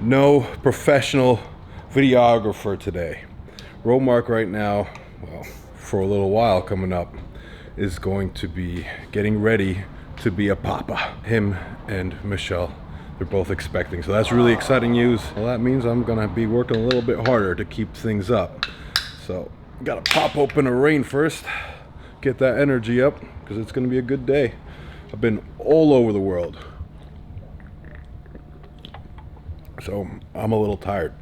No professional videographer today. Romark right now, well, for a little while coming up, is going to be getting ready to be a papa. Him and Michelle, they're both expecting. So that's really exciting news. Well, that means I'm gonna be working a little bit harder to keep things up. So gotta pop open a rain first, get that energy up, because it's gonna be a good day. I've been all over the world, so I'm a little tired,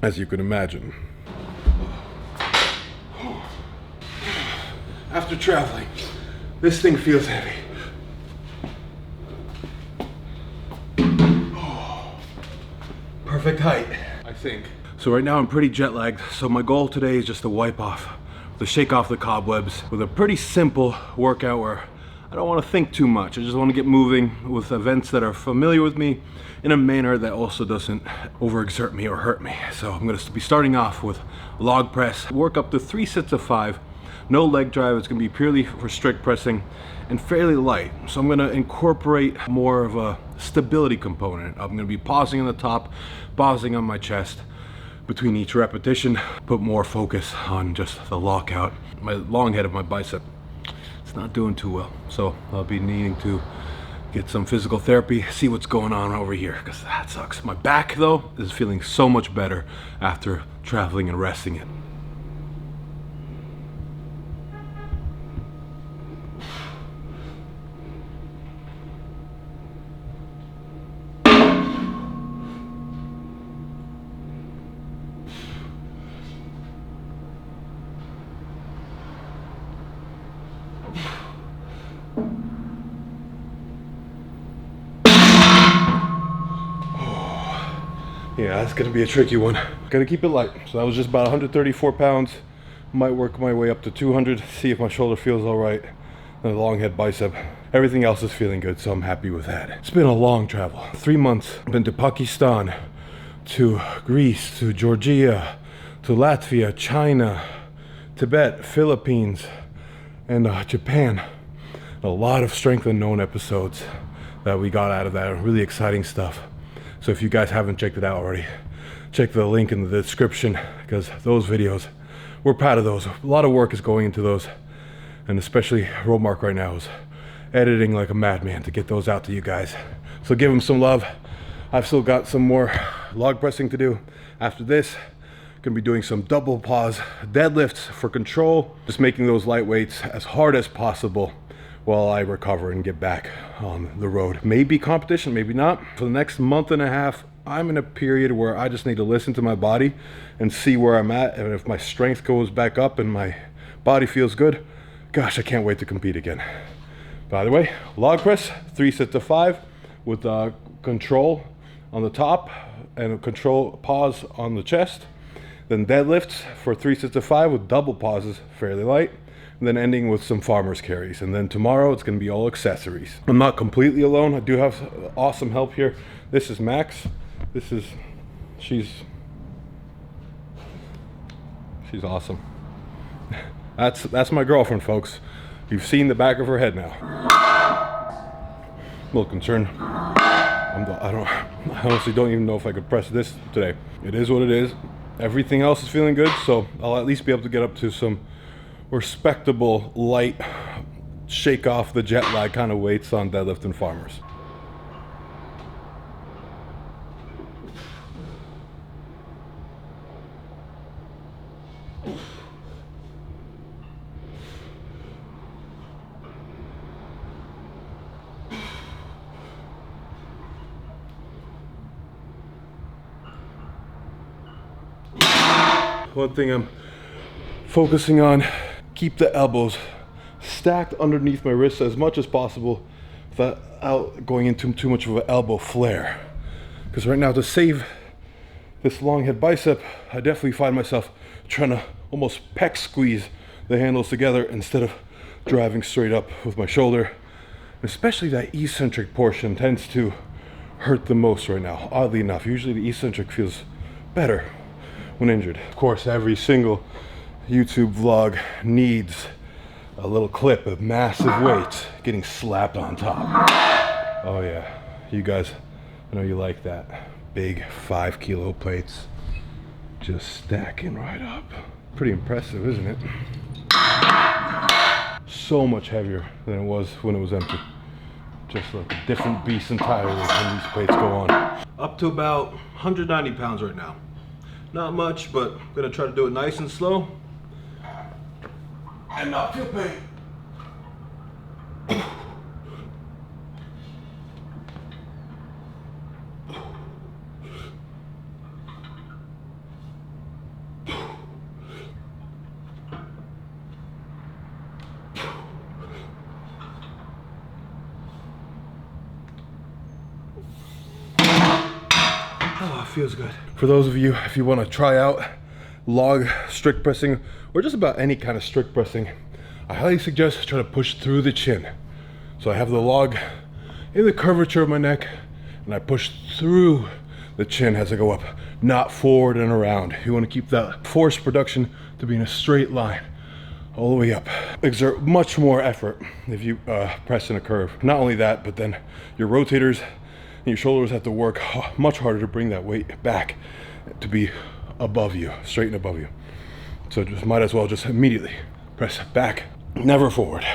as you can imagine. After traveling, this thing feels heavy. Oh, perfect height, I think. So right now I'm pretty jet lagged, so my goal today is just to shake off the cobwebs with a pretty simple workout where I don't want to think too much. I just want to get moving with events that are familiar with me in a manner that also doesn't overexert me or hurt me. So I'm going to be starting off with log press, work up to 3 sets of 5, no leg drive. It's going to be purely for strict pressing and fairly light. So I'm going to incorporate more of a stability component. I'm going to be pausing on the top, pausing on my chest between each repetition, put more focus on just the lockout. My long head of my bicep, not doing too well, so I'll be needing to get some physical therapy, see what's going on over here, because that sucks. My back though is feeling so much better after traveling and resting it. Yeah, that's gonna be a tricky one. Gotta keep it light. So that was just about 134 pounds. Might work my way up to 200, see if my shoulder feels all right. And the long head bicep. Everything else is feeling good, so I'm happy with that. It's been a long travel. 3 months. I've been to Pakistan, to Greece, to Georgia, to Latvia, China, Tibet, Philippines, and Japan. A lot of strength unknown episodes that we got out of that. Really exciting stuff. So if you guys haven't checked it out already, check the link in the description, because those videos, we're proud of those. A lot of work is going into those, and especially Romark right now is editing like a madman to get those out to you guys. So give him some love. I've still got some more log pressing to do. After this, gonna be doing some double pause deadlifts for control, just making those light weights as hard as possible while I recover and get back on the road. Maybe competition, maybe not. For the next month and a half, I'm in a period where I just need to listen to my body and see where I'm at. And if my strength goes back up and my body feels good, gosh, I can't wait to compete again. By the way, log press, 3 sets of 5 with control on the top and a control pause on the chest. Then deadlifts for 3 sets of 5 with double pauses, fairly light. And then ending with some farmer's carries. And then tomorrow it's going to be all accessories. I'm not completely alone. I do have awesome help here. This is Max. She's awesome. That's my girlfriend, folks. You've seen the back of her head now. A little concerned. I honestly don't even know if I could press this today. It is what it is. Everything else is feeling good, so I'll at least be able to get up to some respectable, light, shake off the jet lag kind of weights on deadlift and farmers. One thing I'm focusing on, keep the elbows stacked underneath my wrists as much as possible without going into too much of an elbow flare. Because right now, to save this long head bicep, I definitely find myself trying to almost pec squeeze the handles together instead of driving straight up with my shoulder. Especially that eccentric portion tends to hurt the most right now, oddly enough. Usually the eccentric feels better when injured. Of course, every single YouTube vlog needs a little clip of massive weights getting slapped on top. Oh yeah, you guys, I know you like that. big 5 kilo plates just stacking right up. Pretty impressive, isn't it? So much heavier than it was when it was empty. Just like a different beast entirely when these plates go on. Up to about 190 pounds right now. Not much, but I'm gonna try to do it nice and slow and not feel pain. Oh, it feels good. For those of you, if you want to try out log strict pressing or just about any kind of strict pressing, I highly suggest try to push through the chin. So I have the log in the curvature of my neck and I push through the chin as I go up, not forward and around. You want to keep that force production to be in a straight line all the way up. Exert much more effort if you press in a curve. Not only that, but then your rotators and your shoulders have to work much harder to bring that weight back to be above you, straight and above you. So just might as well just immediately press back, never forward.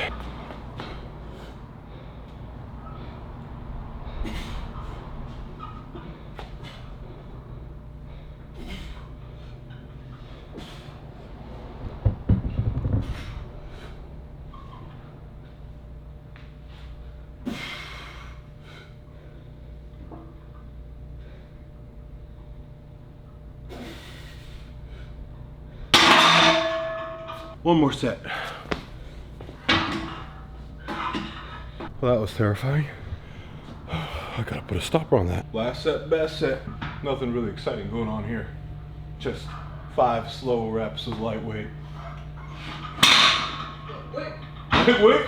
One more set. Well, that was terrifying. I gotta put a stopper on that. Last set, best set. Nothing really exciting going on here. Just 5 slow reps of lightweight. Wait.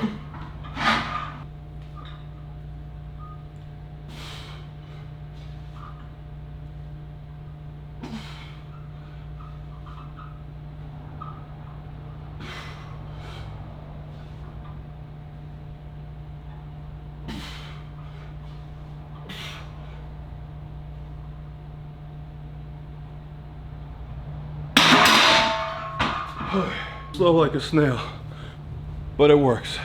Slow like a snail, but it works.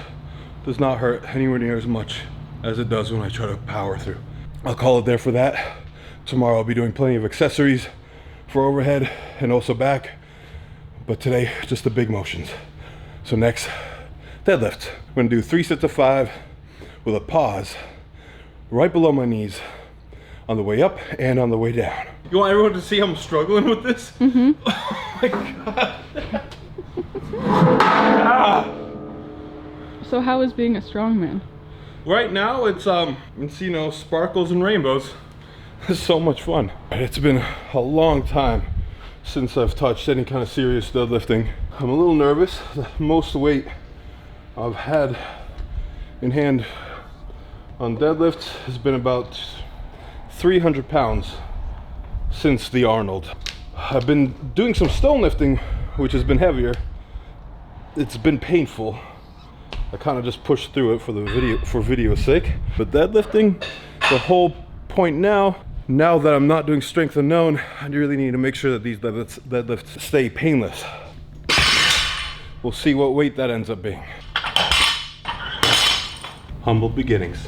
Does not hurt anywhere near as much as it does when I try to power through. I'll call it there for that. Tomorrow I'll be doing plenty of accessories for overhead and also back, but today just the big motions. So next, deadlift. I'm gonna do 3 sets of 5 with a pause right below my knees on the way up and on the way down. You want everyone to see I'm struggling with this? Mm-hmm. Oh my God. So how is being a strongman? Right now it's you know, sparkles and rainbows. It's so much fun. It's been a long time since I've touched any kind of serious deadlifting. I'm a little nervous. The most weight I've had in hand on deadlift has been about 300 pounds since the Arnold. I've been doing some stone lifting, which has been heavier. It's been painful. I kind of just pushed through it for video's sake. But deadlifting, the whole point now that I'm not doing strength unknown, I really need to make sure that these deadlifts stay painless. We'll see what weight that ends up being. Humble beginnings,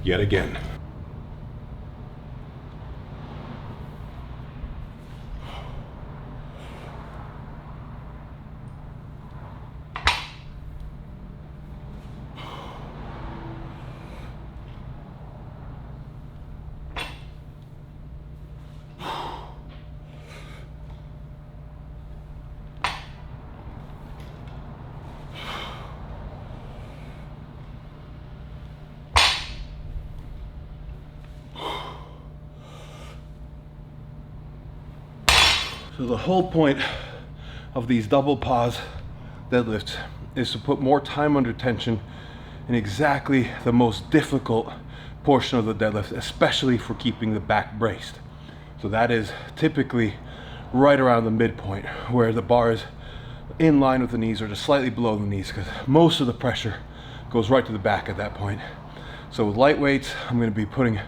yet again. So the whole point of these double pause deadlifts is to put more time under tension in exactly the most difficult portion of the deadlift, especially for keeping the back braced. So that is typically right around the midpoint where the bar is in line with the knees or just slightly below the knees, because most of the pressure goes right to the back at that point. So with light weights, I'm going to be putting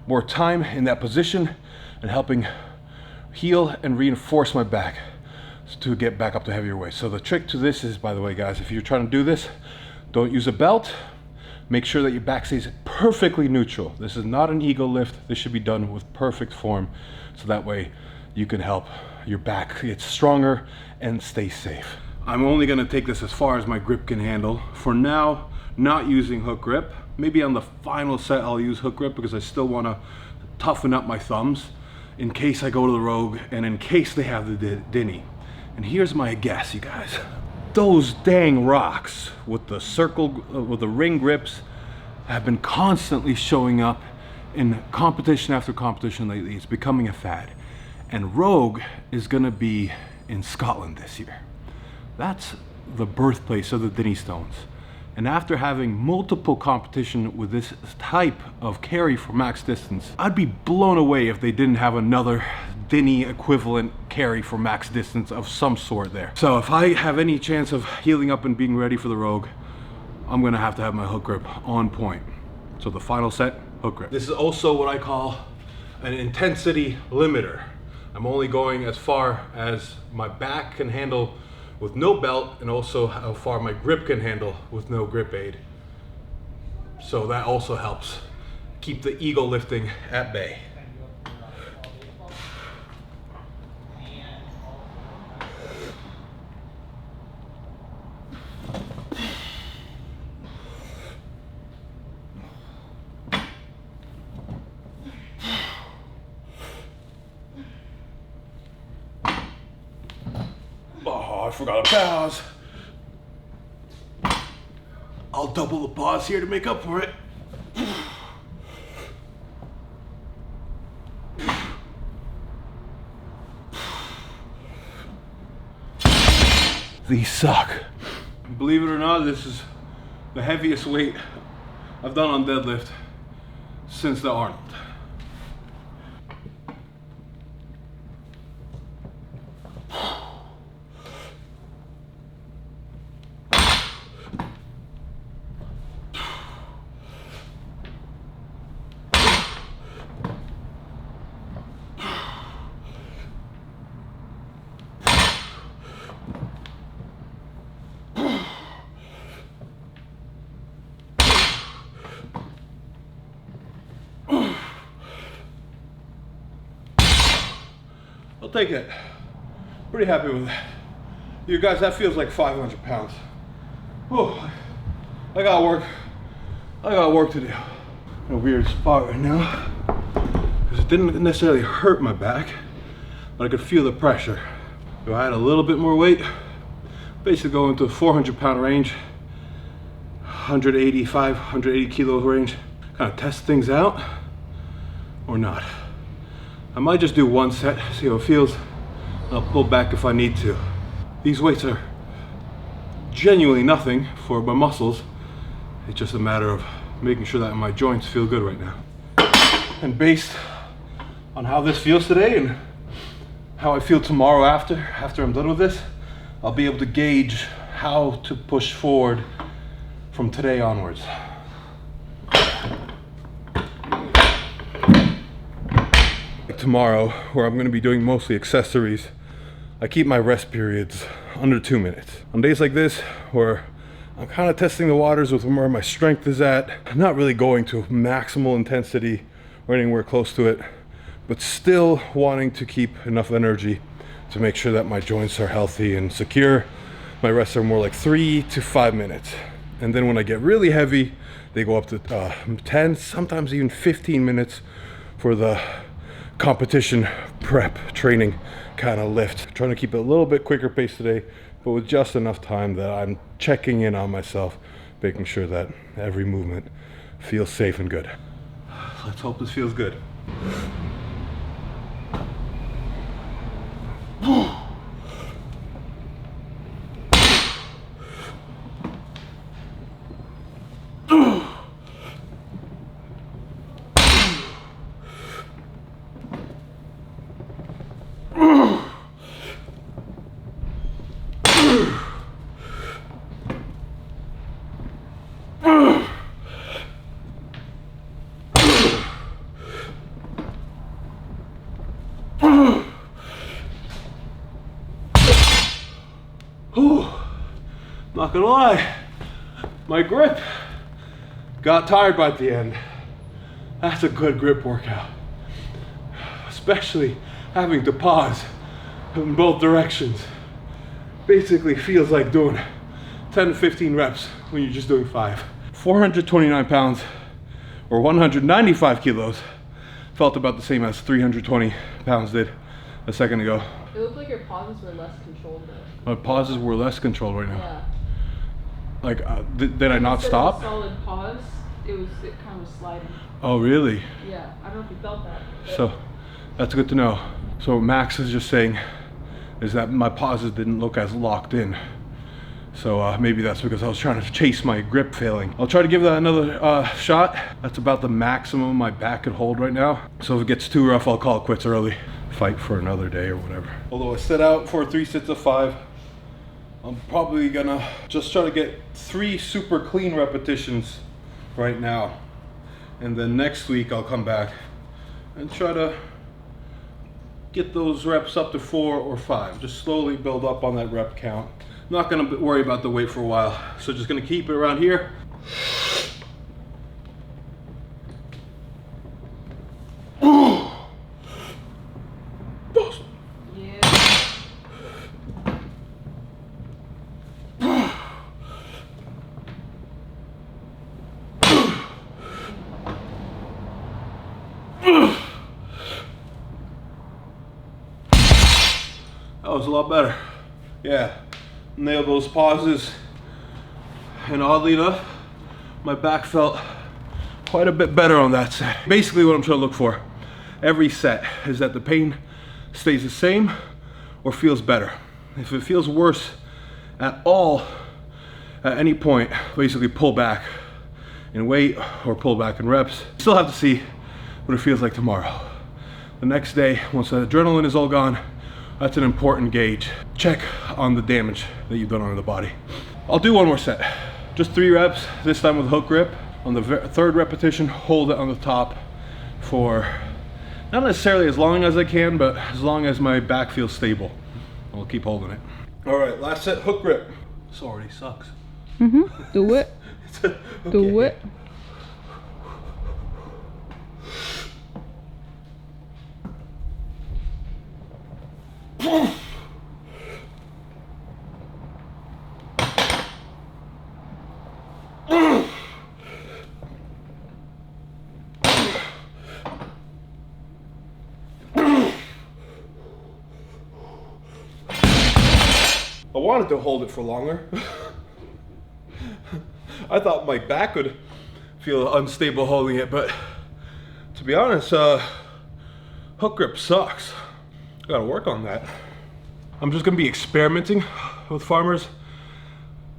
more time in that position and helping heal and reinforce my back to get back up to heavier weights. So the trick to this is, by the way, guys, if you're trying to do this, don't use a belt. Make sure that your back stays perfectly neutral. This is not an ego lift. This should be done with perfect form, so that way you can help your back get stronger and stay safe. I'm only gonna take this as far as my grip can handle. For now, not using hook grip. Maybe on the final set I'll use hook grip because I still wanna toughen up my thumbs in case I go to the Rogue and in case they have the Dinny. And here's my guess, you guys. Those dang rocks with the circle, with the ring grips have been constantly showing up in competition after competition lately. It's becoming a fad. And Rogue is gonna be in Scotland this year. That's the birthplace of the Dinny stones. And after having multiple competition with this type of carry for max distance, I'd be blown away if they didn't have another Dinny equivalent carry for max distance of some sort there. So if I have any chance of healing up and being ready for the Rogue, I'm gonna have to have my hook grip on point. So the final set, hook grip. This is also what I call an intensity limiter. I'm only going as far as my back can handle with no belt, and also how far my grip can handle with no grip aid. So that also helps keep the ego lifting at bay. Oh, I forgot a pause. I'll double the pause here to make up for it. These suck. Believe it or not, this is the heaviest weight I've done on deadlift since the Arnold. I'll take it. Pretty happy with that. You guys, that feels like 500 pounds. Oh, I got work to do. In a weird spot right now, because it didn't necessarily hurt my back, but I could feel the pressure. If I had a little bit more weight, basically go into a 400-pound range, 185, 180 kilo range, kind of test things out, or not. I might just do one set, see how it feels. I'll pull back if I need to. These weights are genuinely nothing for my muscles. It's just a matter of making sure that my joints feel good right now. And based on how this feels today and how I feel tomorrow after I'm done with this, I'll be able to gauge how to push forward from today onwards. Tomorrow, where I'm going to be doing mostly accessories, I keep my rest periods under 2 minutes. On days like this, where I'm kind of testing the waters with where my strength is at, I'm not really going to maximal intensity or anywhere close to it, but still wanting to keep enough energy to make sure that my joints are healthy and secure. My rests are more like 3 to 5 minutes. And then when I get really heavy, they go up to 10, sometimes even 15 minutes for the competition prep training kind of lift. Trying to keep it a little bit quicker pace today, but with just enough time that I'm checking in on myself, making sure that every movement feels safe and good. Let's hope this feels good. Not gonna lie, my grip got tired by the end. That's a good grip workout. Especially having to pause in both directions. Basically feels like doing 10 to 15 reps when you're just doing 5. 429 pounds or 195 kilos felt about the same as 320 pounds did a second ago. It looked like your pauses were less controlled though. My pauses were less controlled right now. Yeah. Like, did I not stop? Instead of a solid pause, it kind of was sliding. Oh, really? Yeah, I don't know if you felt that. So, that's good to know. So what Max is just saying is that my pauses didn't look as locked in. So maybe that's because I was trying to chase my grip failing. I'll try to give that another shot. That's about the maximum my back could hold right now. So if it gets too rough, I'll call it quits early. Fight for another day or whatever. Although I set out for 3 sets of 5, I'm probably gonna just try to get 3 super clean repetitions right now. And then next week I'll come back and try to get those reps up to 4 or 5. Just slowly build up on that rep count. Not gonna worry about the weight for a while. So just gonna keep it around here. That was a lot better. Yeah, nailed those pauses. And oddly enough, my back felt quite a bit better on that set. Basically what I'm trying to look for every set is that the pain stays the same or feels better. If it feels worse at all, at any point, basically pull back in weight or pull back in reps. Still have to see what it feels like tomorrow. The next day, once the adrenaline is all gone, that's an important gauge. Check on the damage that you've done on the body. I'll do one more set. Just 3 reps, this time with a hook grip. On the 3rd repetition, hold it on the top for not necessarily as long as I can, but as long as my back feels stable. I'll keep holding it. All right, last set, hook grip. This already sucks. Do it. Okay. Do it. I wanted to hold it for longer. I thought my back would feel unstable holding it, but to be honest, hook grip sucks. Gotta work on that. I'm just gonna be experimenting with farmers.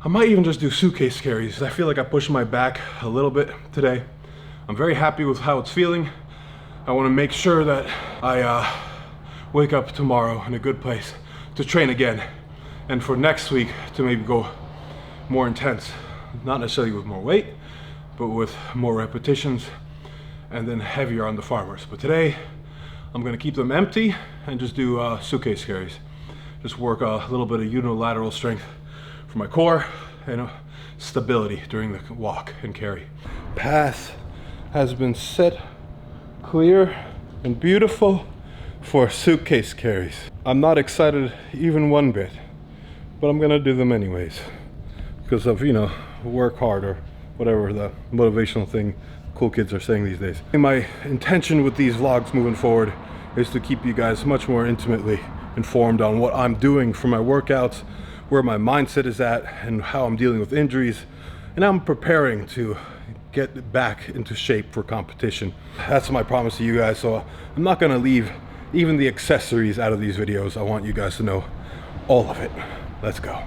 I might even just do suitcase carries. I feel like I pushed my back a little bit today. I'm very happy with how it's feeling. I wanna make sure that I wake up tomorrow in a good place to train again. And for next week to maybe go more intense. Not necessarily with more weight, but with more repetitions and then heavier on the farmers. But today, I'm gonna keep them empty and just do suitcase carries. Just work a little bit of unilateral strength for my core and stability during the walk and carry. Path has been set clear and beautiful for suitcase carries. I'm not excited even one bit, but I'm gonna do them anyways because of, you know, work hard or whatever the motivational thing cool kids are saying these days. And my intention with these vlogs moving forward is to keep you guys much more intimately informed on what I'm doing for my workouts, where my mindset is at, and how I'm dealing with injuries, and I'm preparing to get back into shape for competition. That's my promise to you guys, so I'm not gonna leave even the accessories out of these videos. I want you guys to know all of it. Let's go.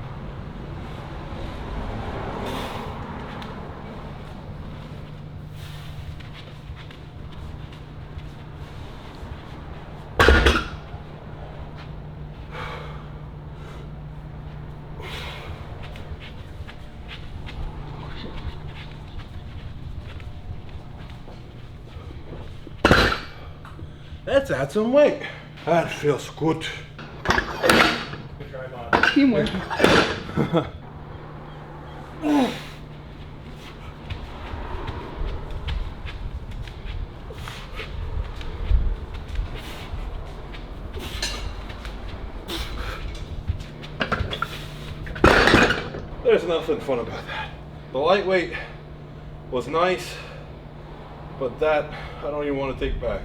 Let's add some weight. That feels good. Teamwork. There's nothing fun about that. The lightweight was nice, but that I don't even want to take back.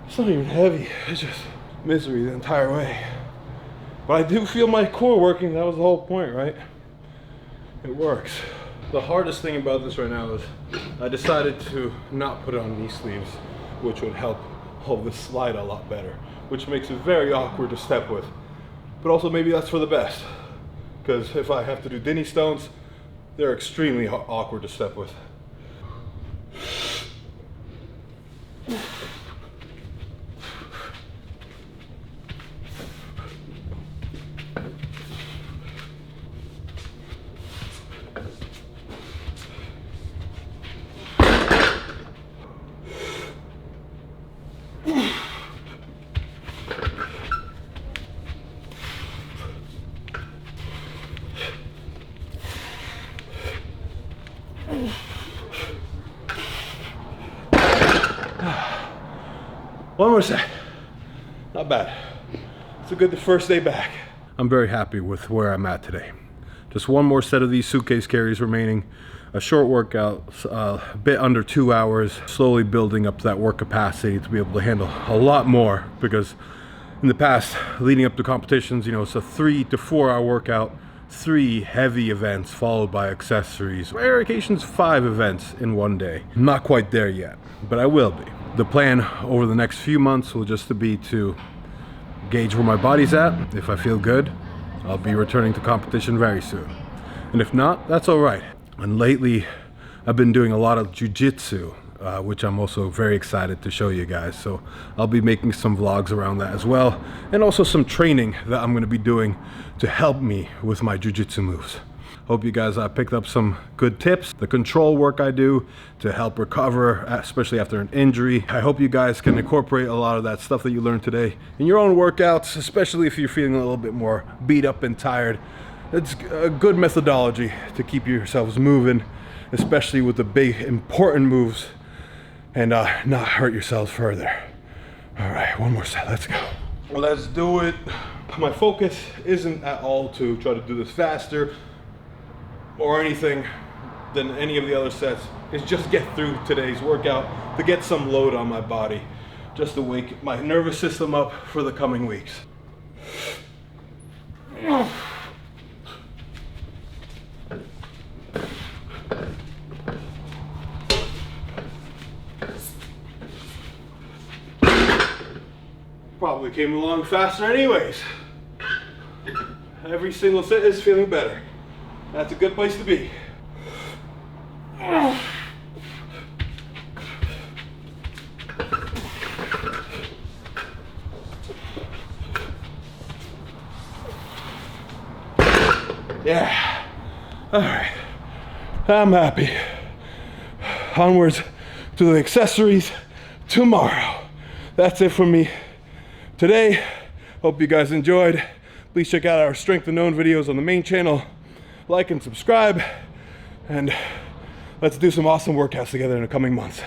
It's not even heavy, it's just misery the entire way. But I do feel my core working. That was the whole point, right? It works. The hardest thing about this right now is I decided to not put on knee sleeves, which would help hold this slide a lot better, which makes it very awkward to step with. But also maybe that's for the best, because if I have to do Dinny stones, they're extremely awkward to step with. One more set. Not bad. It's a good first day back. I'm very happy with where I'm at today. Just one more set of these suitcase carries remaining. A short workout, a bit under 2 hours, slowly building up that work capacity to be able to handle a lot more, because in the past, leading up to competitions, you know, it's a 3 to 4 hour workout, 3 heavy events followed by accessories, rare occasions 5 events in one day. I'm not quite there yet, but I will be. The plan over the next few months will just be to gauge where my body's at. If I feel good, I'll be returning to competition very soon. And if not, that's all right. And lately, I've been doing a lot of jiu-jitsu, which I'm also very excited to show you guys. So I'll be making some vlogs around that as well. And also some training that I'm gonna be doing to help me with my jiu-jitsu moves. Hope you guys picked up some good tips. The control work I do to help recover, especially after an injury. I hope you guys can incorporate a lot of that stuff that you learned today in your own workouts, especially if you're feeling a little bit more beat up and tired. It's a good methodology to keep yourselves moving, especially with the big important moves, and not hurt yourselves further. All right, one more set, let's go. Let's do it. My focus isn't at all to try to do this faster or anything than any of the other sets. It's just get through today's workout, to get some load on my body, just to wake my nervous system up for the coming weeks. Probably came along faster anyways. Every single set is feeling better. That's a good place to be. Yeah. All right. I'm happy. Onwards to the accessories tomorrow. That's it from me today. Hope you guys enjoyed. Please check out our Strength Unknown videos on the main channel. Like and subscribe, and let's do some awesome workouts together in the coming months.